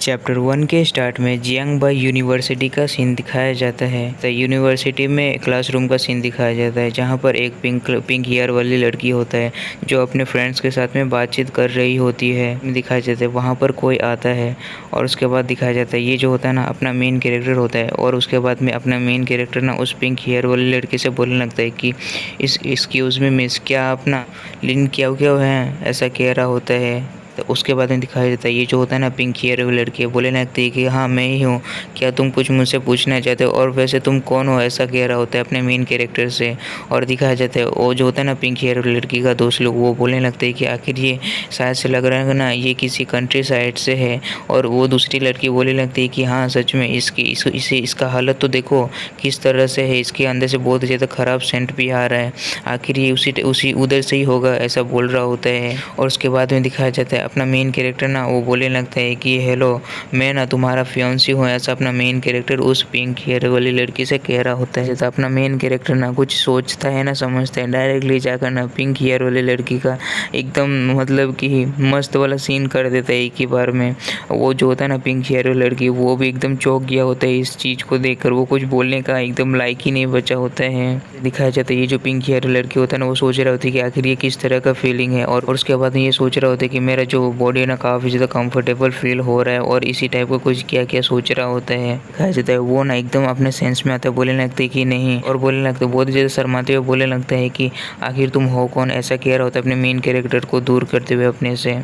Chapter 1 के start में जियांगबाई university का सीन दिखाया जाता है। तो यूनिवर्सिटी में क्लासरूम का सीन दिखाया जाता है, जहाँ पर एक पिंक हेयर वाली लड़की होता है जो अपने फ्रेंड्स के साथ में बातचीत कर रही होती है। दिखाया जाता है वहाँ पर कोई आता है और उसके बाद दिखाया जाता है ये जो होता है ना अपना मेन कैरेक्टर होता है। और उसके बाद में अपना मेन कैरेक्टर ना उस पिंक हेयर वाली लड़की से बोलने लगता है कि एक्सक्यूज़ मी मिस, क्या अपना लिंक क्या है, ऐसा कह रहा होता है। तो उसके बाद में दिखाया जाता है ये जो होता है ना पिंक हेयर वाली लड़की बोले लगती है कि हाँ मैं ही हूँ, क्या तुम कुछ मुझसे पूछना चाहते हो, और वैसे तुम कौन हो, ऐसा कह रहा होता है अपने मेन कैरेक्टर से। और दिखाया जाता है वो जो होता है ना पिंक हेयर वाली लड़की का दोस्त लोग वो बोलने लगते हैं कि आखिर ये शायद से लग रहा है ना ये किसी कंट्री साइड से है। और वो दूसरी लड़की बोलने लगती है कि हाँ सच में इसका हालत तो देखो किस तरह से है, इसके अंदर से बहुत ज़्यादा ख़राब सेंट भी आ रहा है, आखिर ये उसी उधर से ही होगा, ऐसा बोल रहा होता है। और उसके बाद में दिखाया जाता है अपना मेन कैरेक्टर ना वो बोलने लगता है कि हेलो मैं ना तुम्हारा फियांसी हूँ, ऐसा अपना मेन कैरेक्टर उस पिंक हेयर वाली लड़की से कह रहा होता है। तो अपना मेन कैरेक्टर ना कुछ सोचता है ना समझता है, डायरेक्टली जाकर ना पिंक हेयर वाली लड़की का एकदम मतलब कि मस्त वाला सीन कर देता है एक ही बार में। वो जो होता है ना पिंक हेयर वाली लड़की वो भी एकदम चौंक गया होता है इस चीज़ को देखकर, वो कुछ बोलने का एकदम लायक ही नहीं बचा होता है। दिखाया जाता है ये जो पिंक हेयर लड़की होता है ना वो सोच रहा होता है कि आखिर ये किस तरह का फीलिंग है। और उसके बाद ये सोच रहा होता है कि मेरा जो बॉडी है ना काफ़ी ज़्यादा कंफर्टेबल फील हो रहा है, और इसी टाइप का कुछ क्या क्या सोच रहा होता है। दिखाया जाता है वो ना एकदम अपने सेंस में आता है, बोलने लगता है कि नहीं, और बोलने लगता है बहुत ज़्यादा शर्माते हुए बोलने लगता है कि आखिर तुम हो कौन, ऐसा कह रहा होता है अपने मेन कैरेक्टर को दूर करते हुए अपने से।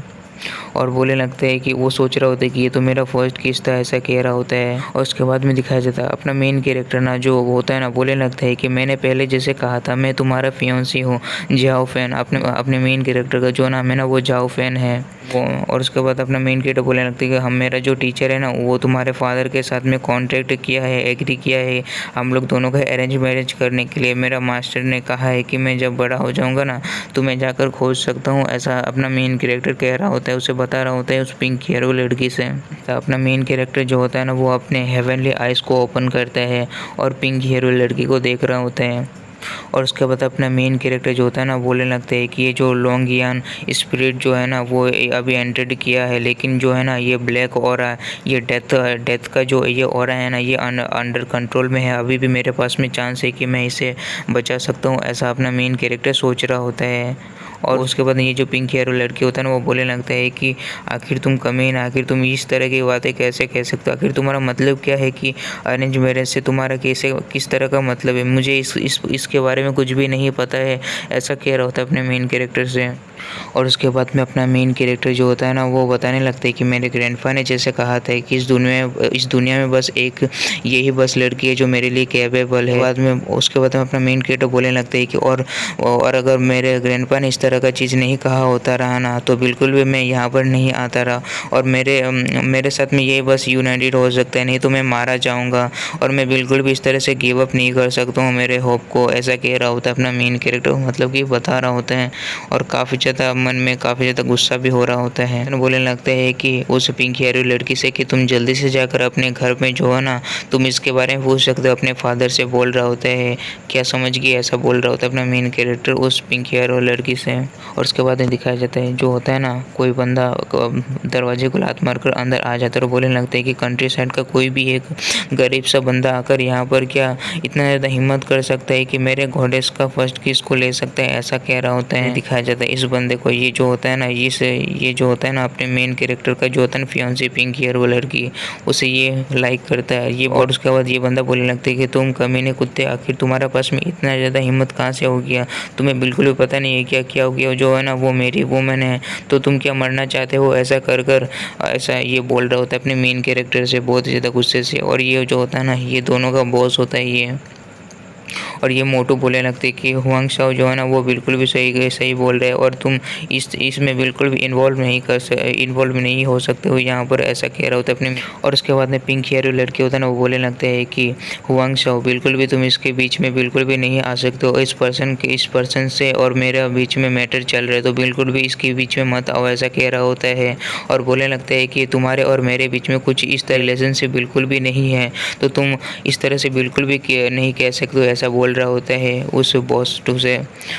और बोलने लगता है कि वो सोच रहा होता है कि ये तो मेरा फर्स्ट किस था, ऐसा कह रहा होता है। और उसके बाद में दिखाया जाता है अपना मेन कैरेक्टर ना जो होता है ना बोलने लगता है कि मैंने पहले जैसे कहा था मैं तुम्हारा फियांसी हूँ जाओ फैन। अपने मेन कैरेक्टर का जो नाम है ना वो जाओ फैन है वो। और उसके बाद अपना मेन कैरेक्टर बोलने लगता है कि हम मेरा जो टीचर है ना वो तुम्हारे फादर के साथ में कॉन्ट्रैक्ट किया है, एग्री किया है हम लोग दोनों का अरेंज मैरिज करने के लिए। मेरा मास्टर ने कहा है कि मैं जब बड़ा हो जाऊँगा ना तो मैं जाकर खोज सकता हूँ, ऐसा अपना मेन कैरेक्टर कह रहा होता है, उसे बता रहा होता है उस पिंक हेयर वाली लड़की से। तो अपना मेन कैरेक्टर जो होता है ना वो अपने हेवनली आइज़ को ओपन करता है और पिंक हेयर वाली लड़की को देख रहा होता है। और उसके बाद अपना मेन कैरेक्टर जो होता है ना बोलने लगता है कि ये जो लोंगियान स्पिरिट जो है ना वो अभी एंटर्ड किया है, लेकिन जो है ना ये ब्लैक ऑरा, ये डेथ का जो ये ऑरा है ना ये अंडर कंट्रोल में है, अभी भी मेरे पास में चांस है कि मैं इसे बचा सकता हूँ, ऐसा अपना मेन कैरेक्टर सोच रहा होता है। और उसके बाद ये जो पिंक हेयर लड़की होता है ना वो बोलने लगता है कि आखिर तुम कमीन, आखिर तुम इस तरह की बातें कैसे कह सकते हो, आखिर तुम्हारा मतलब क्या है कि अरेंज मैरिज से तुम्हारा किस तरह का मतलब है, मुझे इसके बारे में कुछ भी नहीं पता है, ऐसा कह रहा होता है अपने मेन कैरेक्टर से। और उसके बाद में अपना मेन कैरेक्टर जो होता है ना वो बताने लगता है कि मेरे ग्रैंडपा ने जैसे कहा था कि इस दुनिया में बस एक यही बस लड़की है जो मेरे लिए कैपेबल है। बाद में उसके बाद में अपना मेन कैरेक्टर बोलने लगता है कि और अगर मेरे ग्रैंडपा ने इस तरह का चीज़ नहीं कहा होता रहा ना तो बिल्कुल भी मैं यहाँ पर नहीं आता रहा, और मेरे साथ में यही बस यूनाइटेड हो सकता है, नहीं तो मैं मारा जाऊँगा, और मैं बिल्कुल भी इस तरह से गिव अप नहीं कर सकता हूँ मेरे होप को, ऐसा कह रहा होता है अपना मेन कैरेक्टर, मतलब कि बता रहा होता है। और काफ़ी ज़्यादा मन में काफ़ी ज़्यादा गुस्सा भी हो रहा होता है। तो बोलने लगता है कि उस पिंक हेयर लड़की से कि तुम जल्दी से जाकर अपने घर में जो है ना तुम इसके बारे में पूछ सकते हो, अपने फादर से बोल रहा होता है, क्या समझ गई, ऐसा बोल रहा होता है अपना मेन कैरेक्टर उस पिंक हेयर लड़की से। और उसके बाद में दिखाया जाता है जो होता है ना कोई बंदा दरवाजे को लात मारकर अंदर आ जाता है और बोलने लगता है कि कंट्री साइड का कोई भी एक गरीब सा बंदा आकर यहाँ पर क्या इतना ज़्यादा हिम्मत कर सकता है कि मेरे गॉडेस का फर्स्ट किस को ले सकता है, ऐसा कह रहा होता है। दिखाया जाता है इस बंदे को ये जो होता है ना ये जो होता है ना अपने मेन कैरेक्टर का जो होता है ना फियांसी पिंक हेयर वाली लड़की उसे ये लाइक करता है ये। और उसके बाद ये बंदा बोलने लगता है कि तुम कमीने कुत्ते, आखिर तुम्हारे पास में इतना ज़्यादा हिम्मत कहाँ से हो गया, तुम्हें बिल्कुल भी पता नहीं है क्या हो गया, जो है ना वो मेरी वुमन है तो तुम क्या मरना चाहते हो, ऐसा कर ऐसा ये बोल रहा होता है अपने मेन कैरेक्टर से बहुत ज़्यादा गुस्से से। और ये जो होता है ना ये दोनों का बॉस होता है ये। और ये मोटू बोलने लगते हैं कि हुआंग शाओ जो है ना वो बिल्कुल भी सही बोल रहे हैं, और तुम इसमें बिल्कुल भी इन्वॉल्व नहीं हो सकते हो यहाँ पर, ऐसा कह रहा होता है अपने। और उसके बाद में पिंक हेयर लड़के होता है ना वो बोलने लगते हैं कि हुआंग शाओ बिल्कुल भी तुम इसके बीच में बिल्कुल भी नहीं आ सकते हो, इस पर्सन से और मेरा बीच में मैटर चल रहा है तो बिल्कुल भी इसके बीच में मत आओ, ऐसा कह रहा होता है। और बोलने लगता है कि तुम्हारे और मेरे बीच में कुछ इस तरह रिलेशनशिप बिल्कुल भी नहीं है, तो तुम इस तरह से बिल्कुल भी नहीं कह सकते हो, ऐसा बोल बोल रहा होता है उस बॉस टू से।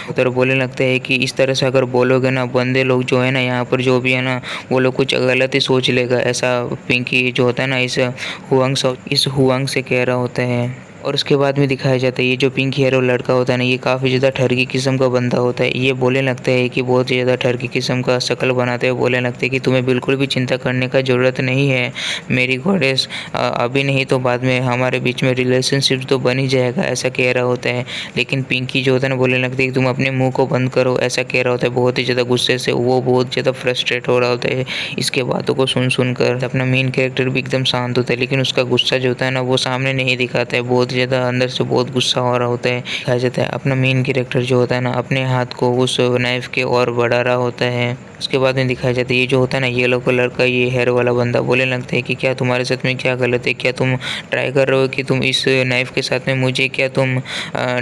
उधर बोलने लगता है कि इस तरह से अगर बोलोगे ना, बंदे लोग जो है ना यहाँ पर जो भी है ना, वो लोग कुछ गलत ही सोच लेगा, ऐसा पिंकी जो होता है ना इस हुआंग से कह रहा होता है। और उसके बाद में दिखाया जाता है ये जो पिंक हेयर लड़का होता है ना, ये काफ़ी ज़्यादा ठरकी किस्म का बंदा होता है। ये बोलने लगता है कि बहुत ही ज़्यादा ठरकी किस्म का शक्ल बनाते हुए बोलने लगते हैं कि तुम्हें बिल्कुल भी चिंता करने का ज़रूरत नहीं है मेरी गॉडेस, अभी नहीं तो बाद में हमारे बीच में रिलेशनशिप तो बन ही जाएगा, ऐसा कह रहा होता है। लेकिन पिंकी जो होता है ना बोलने लगती है कि तुम अपने मुँह को बंद करो, ऐसा कह रहा होता है बहुत ही ज़्यादा गुस्से से। वो बहुत ज़्यादा फ्रस्ट्रेट हो रहा होता है इसके बातों को सुन कर। अपना मेन कैरेक्टर भी एकदम शांत होता है, लेकिन उसका गुस्सा जो होता है ना वो सामने नहीं दिखाता है, बहुत ज़्यादा अंदर से बहुत गुस्सा हो रहा होता है। कहा जाता है अपना मेन कैरेक्टर जो होता है ना अपने हाथ को उस नाइफ के और बढ़ा रहा होता है। उसके बाद में दिखाया जाता है ये जो होता है ना येलो कलर का ये हेयर वाला बंदा बोलने लगता है कि क्या तुम्हारे साथ में क्या गलत है, क्या तुम ट्राई कर रहे हो कि तुम इस नाइफ के साथ में मुझे क्या तुम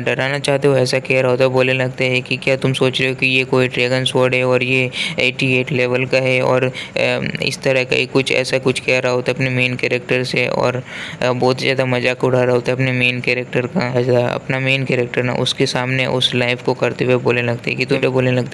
डराना चाहते हो, ऐसा कह रहा होता है। बोलने लगते हैं कि क्या तुम सोच रहे हो कि ये कोई ड्रैगन स्वॉर्ड है और ये 88 लेवल का है, और इस तरह का कुछ ऐसा कुछ कह रहा होता है अपने मेन कैरेक्टर से। और बहुत ज़्यादा मजाक उड़ा रहा होता है अपने मेन कैरेक्टर का। अपना मेन कैरेक्टर ना उसके सामने उस लाइफ को करते हुए बोलने लगते हैं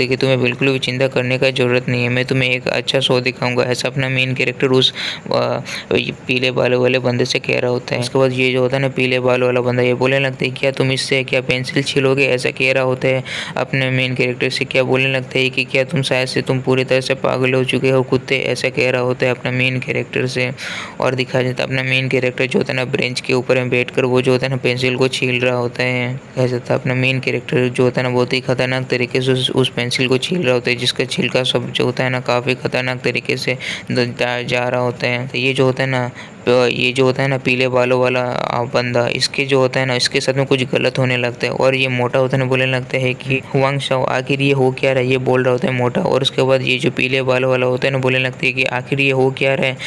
कि तुम्हें बिल्कुल भी चिंता करने का ज़रूरत नहीं है, मैं तुम्हें एक अच्छा शो दिखाऊंगा, ऐसा अपना मेन कैरेक्टर उस पीले बालों वाले बंदे से कह रहा होता है। उसके बाद ये जो होता है ना पीले बालों वाला बंदा ये बोलने लगता है क्या तुम इससे क्या पेंसिल छीलोगे, ऐसा कह रहा होता है अपने मेन कैरेक्टर से। क्या बोलने लगता है कि क्या तुम शायद से तुम पूरी तरह से पागल हो चुके हो कुत्ते, ऐसा कह रहा होता है अपना मेन कैरेक्टर से। और दिखाया जाता है अपना मेन कैरेक्टर जो होता है ना बेंच के ऊपर में बैठकर वो जो होता है ना पेंसिल को छील रहा होता है। कह सकता है अपना मेन कैरेक्टर जो होता है ना बहुत ही खतरनाक तरीके से उस पेंसिल को छील रहा होता है, जिसका छिलका सब जो होता है ना काफ़ी खतरनाक तरीके से जा रहा होता है। तो ये जो होता है ना पीले बालों वाला बंदा, इसके जो होता है ना इसके साथ में कुछ गलत होने लगता है। और ये मोटा होता है ना बोलने लगता है कि हुआंग शाओ आखिर ये हो क्या रहा है, ये बोल रहा होता है मोटा। और उसके बाद ये जो पीले बालों वाला होता है ना बोलने लगता है कि आखिर ये हो क्या रहा है,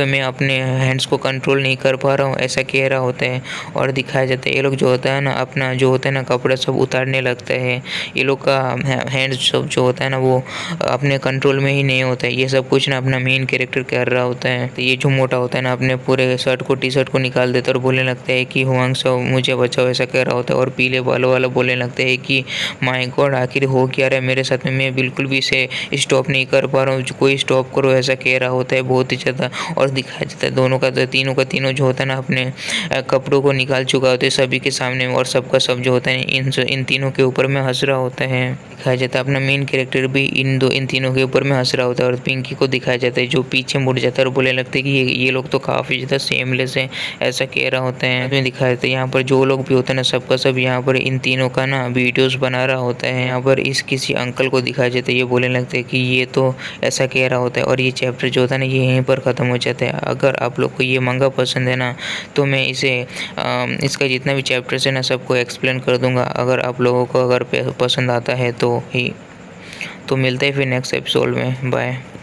मैं अपने हैंड्स को कंट्रोल नहीं कर पा रहा हूँ, ऐसा कह रहा होता है। और दिखाया जाता है ये लोग जो होता है ना अपना जो होता है ना कपड़ा सब उतारने लगता है। ये लोग का हैंड्स सब जो होता है ना वो अपने कंट्रोल में ही नहीं होता है, ये सब कुछ ना अपना मेन कैरेक्टर कर रहा होता है। तो ये जो मोटा होता है ना अपने पूरे टी शर्ट को निकाल देता है और बोलने लगता है कि हुआंग शाओ मुझे बचाओ, ऐसा कह रहा होता है। और पीले बालों वाला बोलने लगता है कि माय गॉड आखिर हो क्या रहा है मेरे साथ में, मैं बिल्कुल भी इसे स्टॉप नहीं कर पा रहा हूँ, कोई स्टॉप करो, ऐसा कह रहा होता है बहुत ही ज़्यादा। और दिखाया जाता है दोनों का तीनों जो होता है ना अपने कपड़ों को निकाल चुका होता है सभी के सामने, और सबका सब जो होता है इन तीनों के ऊपर में हंस रहा होता है। दिखाया जाता है अपना मेन कैरेक्टर भी इन तीनों के ऊपर में हंस रहा होता है। और पिंकी को दिखाया जाता है जो पीछे मुड़ जाता है और बोलने लगता है कि ये लोग तो काफ़ी ज़्यादा सेमलेस है, ऐसा कह रहा होता है। इसमें दिखाया जाता है यहाँ पर जो लोग भी होते हैं ना सबका सब यहाँ पर इन तीनों का ना वीडियोस बना रहा होता है। यहाँ पर इस किसी अंकल को दिखाया जाता है, ये बोलने लगता है कि ये तो ऐसा कह रहा होता है। और ये चैप्टर जो होता है ना ये यहीं पर ख़त्म हो जाता है। अगर आप लोग को ये मंगा पसंद है ना तो मैं इसका जितना भी चैप्टर्स है ना सबको एक्सप्लेन कर दूंगा, अगर आप लोगों को अगर पसंद आता है तो मिलते हैं फिर नेक्स्ट एपिसोड में। बाय।